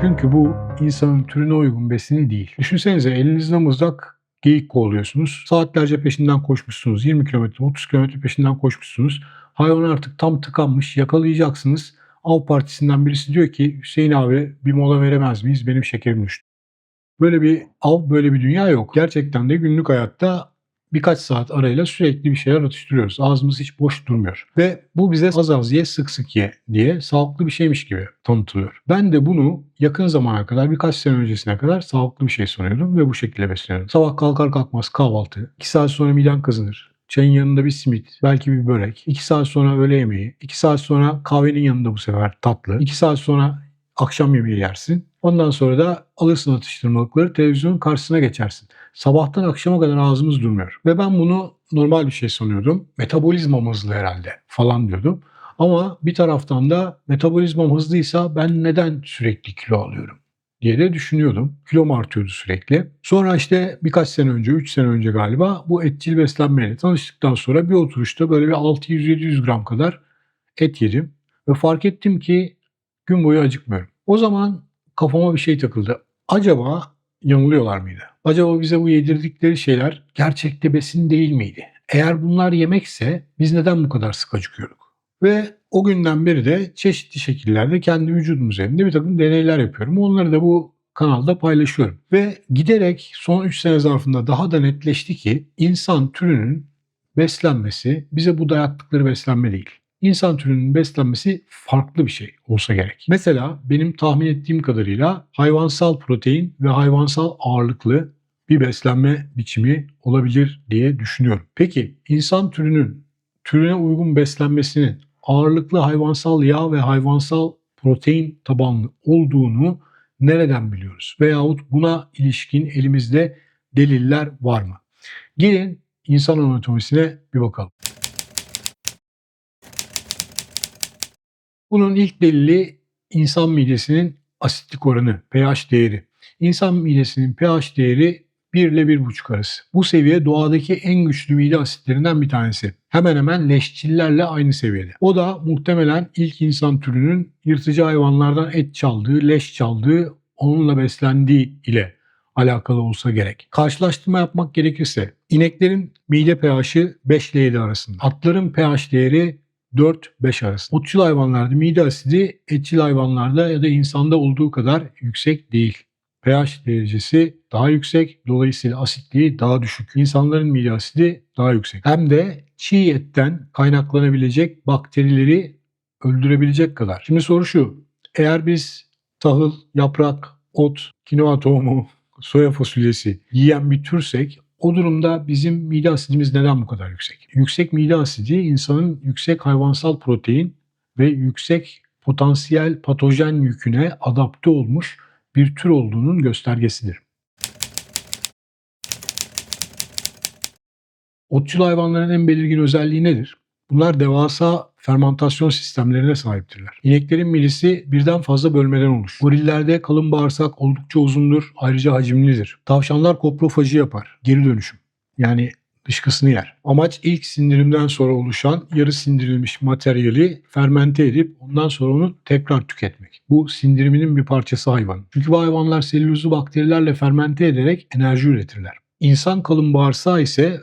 Çünkü bu insanın türüne uygun besini değil. Düşünsenize elinizde mızrak geyik kovalıyorsunuz. Saatlerce peşinden koşmuşsunuz. 20 kilometre, 30 kilometre peşinden koşmuşsunuz. Hayvan artık tam tıkanmış. Yakalayacaksınız. Av partisinden birisi diyor ki Hüseyin abi bir mola veremez miyiz? Benim şekerim düştü. Böyle bir av, böyle bir dünya yok. Gerçekten de günlük hayatta birkaç saat arayla sürekli bir şeyler atıştırıyoruz. Ağzımız hiç boş durmuyor. Ve bu bize az az ye, sık sık ye diye sağlıklı bir şeymiş gibi tanıtılıyor. Ben de bunu yakın zamana kadar, birkaç sene öncesine kadar sağlıklı bir şey sanıyordum ve bu şekilde besleniyorum. Sabah kalkar kalkmaz kahvaltı, 2 saat sonra miden kazınır. Çayın yanında bir simit, belki bir börek. 2 saat sonra öğle yemeği. 2 saat sonra kahvenin yanında bu sefer tatlı. 2 saat sonra akşam yemeği yersin. Ondan sonra da alırsın atıştırmalıkları, televizyonun karşısına geçersin. Sabahtan akşama kadar ağzımız durmuyor. Ve ben bunu normal bir şey sanıyordum. Metabolizmam hızlı herhalde falan diyordum. Ama bir taraftan da metabolizmam hızlıysa ben neden sürekli kilo alıyorum diye de düşünüyordum. Kilom artıyordu sürekli. Sonra işte birkaç sene önce, 3 sene önce galiba bu etçil beslenmeyle tanıştıktan sonra bir oturuşta böyle bir 600-700 gram kadar et yedim. Ve fark ettim ki gün boyu acıkmıyorum. O zaman kafama bir şey takıldı. Acaba yanılıyorlar mıydı? Acaba bize bu yedirdikleri şeyler gerçekte besin değil miydi? Eğer bunlar yemekse biz neden bu kadar sık acıkıyorduk? Ve o günden beri de çeşitli şekillerde kendi vücudum üzerinde bir takım deneyler yapıyorum. Onları da bu kanalda paylaşıyorum. Ve giderek son 3 sene zarfında daha da netleşti ki insan türünün beslenmesi bize bu dayattıkları beslenme değil. İnsan türünün beslenmesi farklı bir şey olsa gerek. Mesela benim tahmin ettiğim kadarıyla hayvansal protein ve hayvansal ağırlıklı bir beslenme biçimi olabilir diye düşünüyorum. Peki insan türünün türüne uygun beslenmesinin ağırlıklı hayvansal yağ ve hayvansal protein tabanlı olduğunu nereden biliyoruz? Veyahut buna ilişkin elimizde deliller var mı? Gelin insan anatomisine bir bakalım. Bunun ilk delili insan midesinin asitlik oranı, pH değeri. İnsan midesinin pH değeri 1 ile 1,5 arası. Bu seviye doğadaki en güçlü mide asitlerinden bir tanesi. Hemen hemen leşçillerle aynı seviyede. O da muhtemelen ilk insan türünün yırtıcı hayvanlardan et çaldığı, leş çaldığı, onunla beslendiği ile alakalı olsa gerek. Karşılaştırma yapmak gerekirse ineklerin mide pH'i 5 ile 7 arasında. Atların pH değeri 4-5 arasında. Otçul hayvanlarda mide asidi etçil hayvanlarda ya da insanda olduğu kadar yüksek değil. pH derecesi daha yüksek, dolayısıyla asitliği daha düşük. İnsanların mide asidi daha yüksek. Hem de çiğ etten kaynaklanabilecek bakterileri öldürebilecek kadar. Şimdi soru şu: eğer biz tahıl, yaprak, ot, kinoa tohumu, soya fasulyesi yiyen bir türsek o durumda bizim mide asidimiz neden bu kadar yüksek? Yüksek mide asidi insanın yüksek hayvansal protein ve yüksek potansiyel patojen yüküne adapte olmuş bir tür olduğunun göstergesidir. Otçul hayvanların en belirgin özelliği nedir? Bunlar devasa fermantasyon sistemlerine sahiptirler. İneklerin midesi birden fazla bölmeden oluşur. Gorillerde kalın bağırsak oldukça uzundur, ayrıca hacimlidir. Tavşanlar koprofaji yapar, geri dönüşüm. Yani dışkısını yer. Amaç ilk sindirimden sonra oluşan yarı sindirilmiş materyali fermente edip ondan sonra onu tekrar tüketmek. Bu sindiriminin bir parçası hayvan. Çünkü bu hayvanlar selülozu bakterilerle fermente ederek enerji üretirler. İnsan kalın bağırsağı ise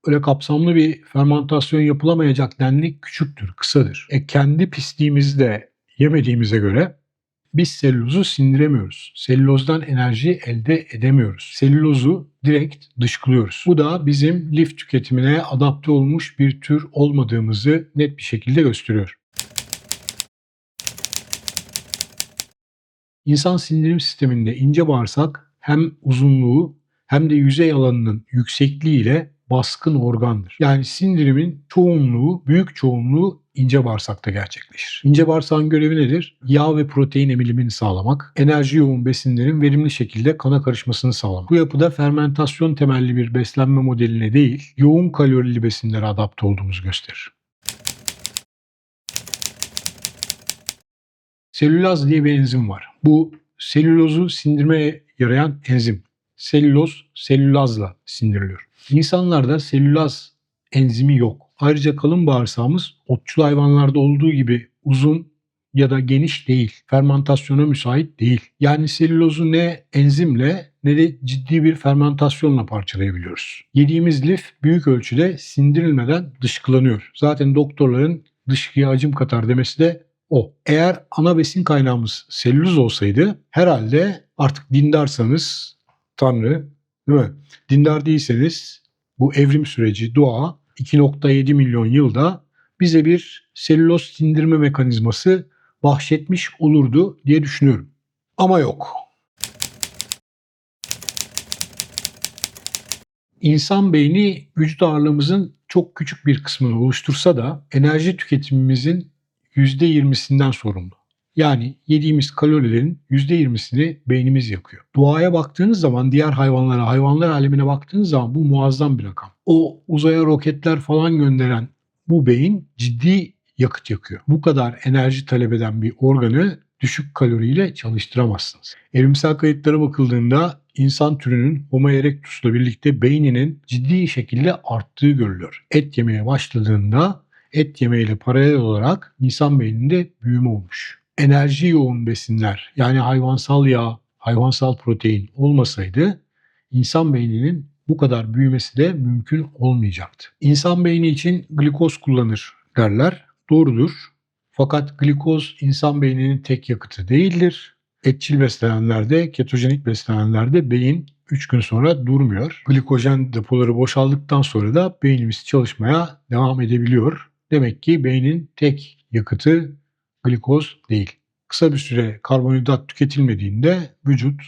öyle kapsamlı bir fermantasyon yapılamayacak denli küçüktür, kısadır. Kendi pisliğimizi de yemediğimize göre biz selülozu sindiremiyoruz. Selülozdan enerji elde edemiyoruz. Selülozu direkt dışkılıyoruz. Bu da bizim lif tüketimine adapte olmuş bir tür olmadığımızı net bir şekilde gösteriyor. İnsan sindirim sisteminde ince bağırsak hem uzunluğu hem de yüzey alanının yüksekliği ile baskın organdır. Yani sindirimin çoğunluğu, büyük çoğunluğu ince bağırsakta gerçekleşir. İnce bağırsağın görevi nedir? Yağ ve protein emilimini sağlamak, enerji yoğun besinlerin verimli şekilde kana karışmasını sağlamak. Bu yapıda fermentasyon temelli bir beslenme modeline değil, yoğun kalorili besinlere adapte olduğumuzu gösterir. Selülaz diye bir enzim var. Bu selülozu sindirmeye yarayan enzim. Selüloz, selülazla sindiriliyor. İnsanlarda selülaz enzimi yok. Ayrıca kalın bağırsağımız otçul hayvanlarda olduğu gibi uzun, ya da geniş değil. Fermentasyona müsait değil. Yani selülozu ne enzimle ne de ciddi bir fermentasyonla parçalayabiliyoruz. Yediğimiz lif büyük ölçüde sindirilmeden dışkılanıyor. Zaten doktorların dışkıya hacim katar demesi de o. Eğer ana besin kaynağımız selüloz olsaydı herhalde artık dindarsanız Tanrı, değil mi? Dindar değilseniz bu evrim süreci, doğa 2,7 milyon yılda bize bir selüloz sindirme mekanizması bahşetmiş olurdu diye düşünüyorum. Ama yok. İnsan beyni vücut ağırlığımızın çok küçük bir kısmını oluştursa da enerji tüketimimizin %20'sinden sorumlu. Yani yediğimiz kalorilerin %20'sini beynimiz yakıyor. Doğaya baktığınız zaman diğer hayvanlara, hayvanlar alemine baktığınız zaman bu muazzam bir rakam. O uzaya roketler falan gönderen bu beyin ciddi yakıt yakıyor. Bu kadar enerji talep eden bir organı düşük kaloriyle çalıştıramazsınız. Evrimsel kayıtlara bakıldığında insan türünün Homo erectus'la birlikte beyninin ciddi şekilde arttığı görülüyor. Et yemeye başladığında et yemeğiyle paralel olarak insan beyninde büyüme olmuş. Enerji yoğun besinler yani hayvansal yağ, hayvansal protein olmasaydı insan beyninin bu kadar büyümesi de mümkün olmayacaktı. İnsan beyni için glikoz kullanır derler. Doğrudur. Fakat glikoz insan beyninin tek yakıtı değildir. Etçil beslenenlerde, ketojenik beslenenlerde beyin 3 gün sonra durmuyor. Glikojen depoları boşaldıktan sonra da beynimiz çalışmaya devam edebiliyor. Demek ki beynin tek yakıtı glikoz değil. Kısa bir süre karbonhidrat tüketilmediğinde vücut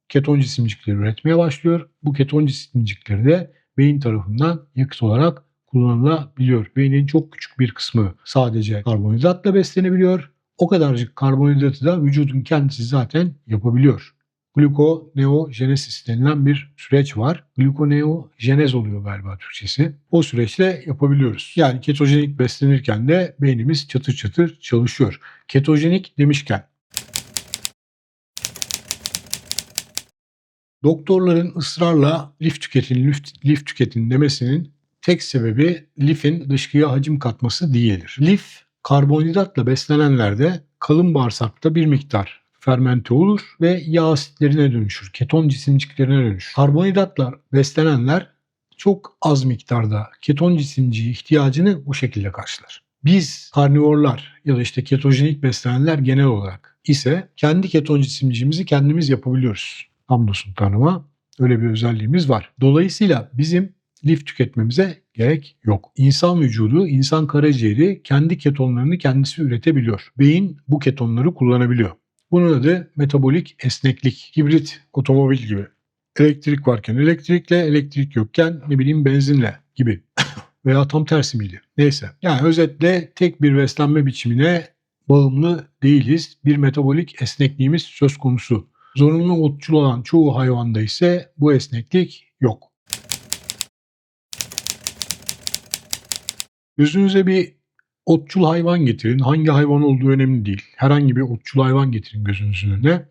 keton cisimcikleri üretmeye başlıyor. Bu keton cisimcikleri de beyin tarafından yakıt olarak kullanılabiliyor. Beynin çok küçük bir kısmı sadece karbonhidratla beslenebiliyor. O kadarcık karbonhidratı da vücudun kendisi zaten yapabiliyor. Glukoneojenesis denilen bir süreç var. Glukoneojenez oluyor galiba Türkçesi. O süreçte yapabiliyoruz. Yani ketojenik beslenirken de beynimiz çatır çatır çalışıyor. Ketojenik demişken doktorların ısrarla lif tüketin demesinin tek sebebi lifin dışkıya hacim katması değildir. Lif karbonhidratla beslenenlerde kalın bağırsakta bir miktar fermente olur ve yağ asitlerine dönüşür, keton cisimciklerine dönüşür. Karbonhidratla beslenenler çok az miktarda keton cisimciği ihtiyacını bu şekilde karşılar. Biz karnivorlar ya da işte ketojenik beslenenler genel olarak ise kendi keton cisimciğimizi kendimiz yapabiliyoruz. Hamdolsun Tanrıma öyle bir özelliğimiz var. Dolayısıyla bizim lif tüketmemize gerek yok. İnsan vücudu, insan karaciğeri kendi ketonlarını kendisi üretebiliyor. Beyin bu ketonları kullanabiliyor. Bunun adı metabolik esneklik. Hibrit otomobil gibi. Elektrik varken elektrikle, elektrik yokken ne bileyim benzinle gibi. Veya tam tersi miydi? Neyse. Yani özetle tek bir beslenme biçimine bağımlı değiliz. Bir metabolik esnekliğimiz söz konusu. Zorunlu otçul olan çoğu hayvanda ise bu esneklik yok. Gözünüze bir otçul hayvan getirin. Hangi hayvan olduğu önemli değil. Herhangi bir otçul hayvan getirin gözünüzün önüne.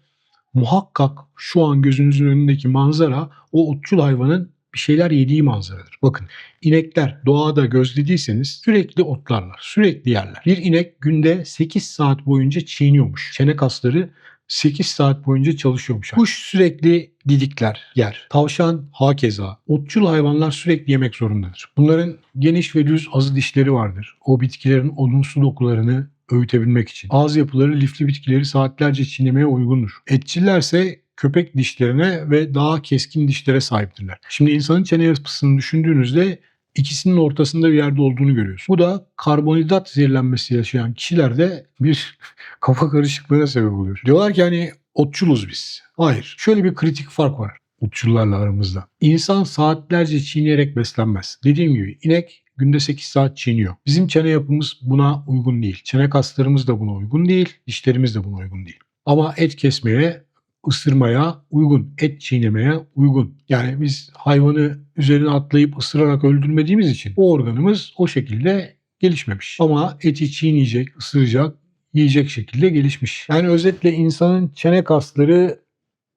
Muhakkak şu an gözünüzün önündeki manzara o otçul hayvanın bir şeyler yediği manzaradır. Bakın inekler doğada gözlediyseniz sürekli otlarlar, sürekli yerler. Bir inek günde 8 saat boyunca çiğniyormuş. Çene kasları 8 saat boyunca çalışıyormuş. Kuş sürekli didikler yer. Tavşan hakeza. Otçul hayvanlar sürekli yemek zorundadır. Bunların geniş ve düz azı dişleri vardır. O bitkilerin odunsu dokularını öğütebilmek için. Ağız yapıları lifli bitkileri saatlerce çiğnemeye uygundur. Etçillerse köpek dişlerine ve daha keskin dişlere sahiptirler. Şimdi insanın çene yapısını düşündüğünüzde ikisinin ortasında bir yerde olduğunu görüyoruz. Bu da karbonhidrat zehirlenmesi yaşayan kişilerde bir kafa karışıklığına sebep oluyor. Diyorlar ki hani otçuluz biz. Hayır. Şöyle bir kritik fark var otçullarla aramızda. İnsan saatlerce çiğneyerek beslenmez. Dediğim gibi inek günde 8 saat çiğniyor. Bizim çene yapımız buna uygun değil. Çene kaslarımız da buna uygun değil. Dişlerimiz de buna uygun değil. Ama et kesmeye, ısırmaya uygun, et çiğnemeye uygun. Yani biz hayvanı üzerine atlayıp ısırarak öldürmediğimiz için o organımız o şekilde gelişmemiş. Ama eti çiğneyecek, ısıracak, yiyecek şekilde gelişmiş. Yani özetle insanın çene kasları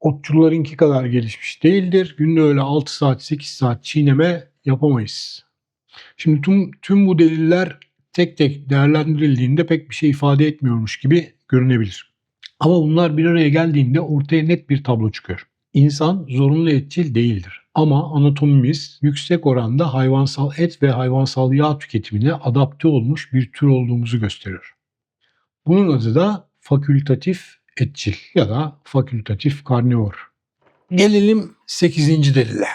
otçullarınki kadar gelişmiş değildir. Günde öyle 6 saat, 8 saat çiğneme yapamayız. Şimdi tüm bu deliller tek tek değerlendirildiğinde pek bir şey ifade etmiyormuş gibi görünebilir. Ama bunlar bir araya geldiğinde ortaya net bir tablo çıkıyor. İnsan zorunlu etçil değildir. Ama anatomimiz yüksek oranda hayvansal et ve hayvansal yağ tüketimine adapte olmuş bir tür olduğumuzu gösteriyor. Bunun adı da fakültatif etçil ya da fakültatif karnivor. Gelelim 8. delile.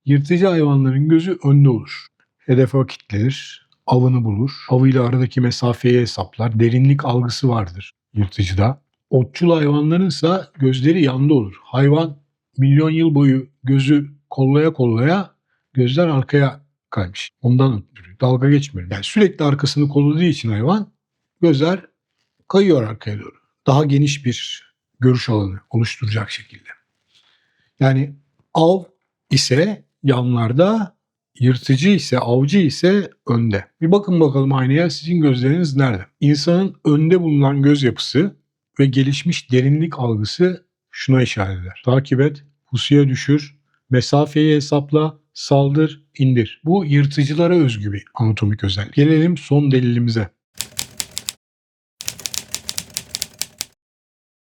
Yırtıcı hayvanların gözü önde olur. Hedefe kilitlenir, avını bulur, avıyla aradaki mesafeyi hesaplar, derinlik algısı vardır yırtıcıda. Otçul hayvanların ise gözleri yanda olur. Hayvan milyon yıl boyu gözü kollaya kollaya gözler arkaya kaymış. Ondan ötürü dalga geçmiyor. Yani sürekli arkasını kolladığı için hayvan gözler kayıyor arkaya doğru. Daha geniş bir görüş alanı oluşturacak şekilde. Yani av ise yanlarda, yırtıcı ise, avcı ise önde. Bir bakın bakalım aynaya, sizin gözleriniz nerede? İnsanın önde bulunan göz yapısı ve gelişmiş derinlik algısı şuna işaret eder. Takip et, pusuya düşür, mesafeyi hesapla, saldır, indir. Bu yırtıcılara özgü bir anatomik özellik. Gelelim son delilimize.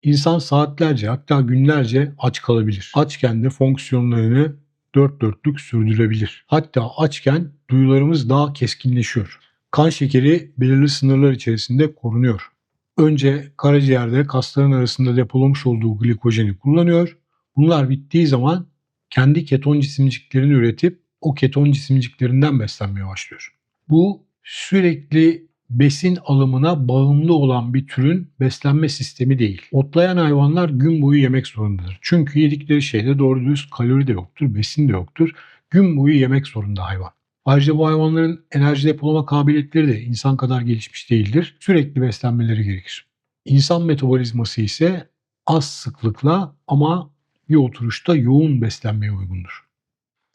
İnsan saatlerce hatta günlerce aç kalabilir. Açken de fonksiyonlarını dört dörtlük sürdürebilir. Hatta açken duyularımız daha keskinleşiyor. Kan şekeri belirli sınırlar içerisinde korunuyor. Önce karaciğerde kasların arasında depolamış olduğu glikojeni kullanıyor. Bunlar bittiği zaman kendi keton cisimciklerini üretip o keton cisimciklerinden beslenmeye başlıyor. Bu sürekli besin alımına bağımlı olan bir türün beslenme sistemi değil. Otlayan hayvanlar gün boyu yemek zorundadır. Çünkü yedikleri şeyde doğru düz kalori de yoktur, besin de yoktur. Gün boyu yemek zorunda hayvan. Ayrıca bu hayvanların enerji depolama kabiliyetleri de insan kadar gelişmiş değildir. Sürekli beslenmeleri gerekir. İnsan metabolizması ise az sıklıkla ama bir oturuşta yoğun beslenmeye uygundur.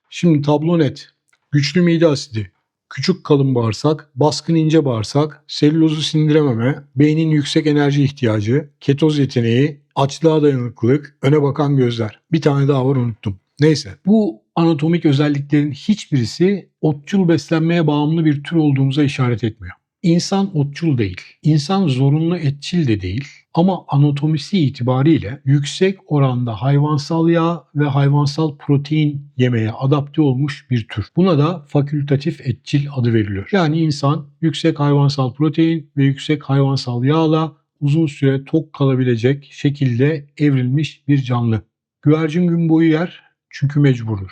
Şimdi tablo net. Güçlü mide asidi, küçük kalın bağırsak, baskın ince bağırsak, selülozu sindirememe, beynin yüksek enerji ihtiyacı, ketoz yeteneği, açlığa dayanıklılık, öne bakan gözler. Bir tane daha var, unuttum. Neyse, bu anatomik özelliklerin hiçbirisi otçul beslenmeye bağımlı bir tür olduğumuza işaret etmiyor. İnsan otçul değil, insan zorunlu etçil de değil ama anatomisi itibariyle yüksek oranda hayvansal yağ ve hayvansal protein yemeye adapte olmuş bir tür. Buna da fakültatif etçil adı veriliyor. Yani insan yüksek hayvansal protein ve yüksek hayvansal yağla uzun süre tok kalabilecek şekilde evrilmiş bir canlı. Güvercin gün boyu yer çünkü mecburdur.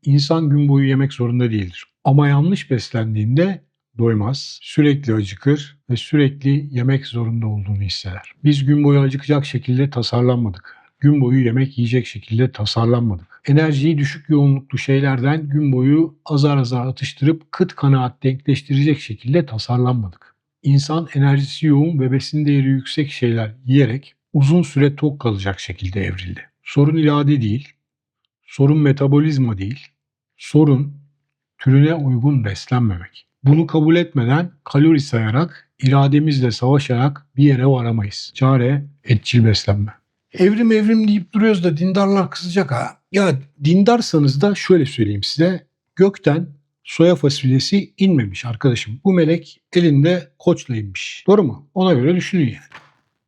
İnsan gün boyu yemek zorunda değildir. Ama yanlış beslendiğinde doymaz, sürekli acıkır ve sürekli yemek zorunda olduğunu hisseder. Biz gün boyu acıkacak şekilde tasarlanmadık. Gün boyu yemek yiyecek şekilde tasarlanmadık. Enerjiyi düşük yoğunluklu şeylerden gün boyu azar azar atıştırıp kıt kanaat denkleştirecek şekilde tasarlanmadık. İnsan enerjisi yoğun ve besin değeri yüksek şeyler yiyerek uzun süre tok kalacak şekilde evrildi. Sorun irade değil, sorun metabolizma değil, sorun türüne uygun beslenmemek. Bunu kabul etmeden kalori sayarak, irademizle savaşarak bir yere varamayız. Çare etçil beslenme. Evrim evrim deyip duruyoruz da dindarlar kızacak ha. Ya dindarsanız da şöyle söyleyeyim size. Gökten soya fasulyesi inmemiş arkadaşım. Bu melek elinde koçla inmiş. Doğru mu? Ona göre düşünün yani.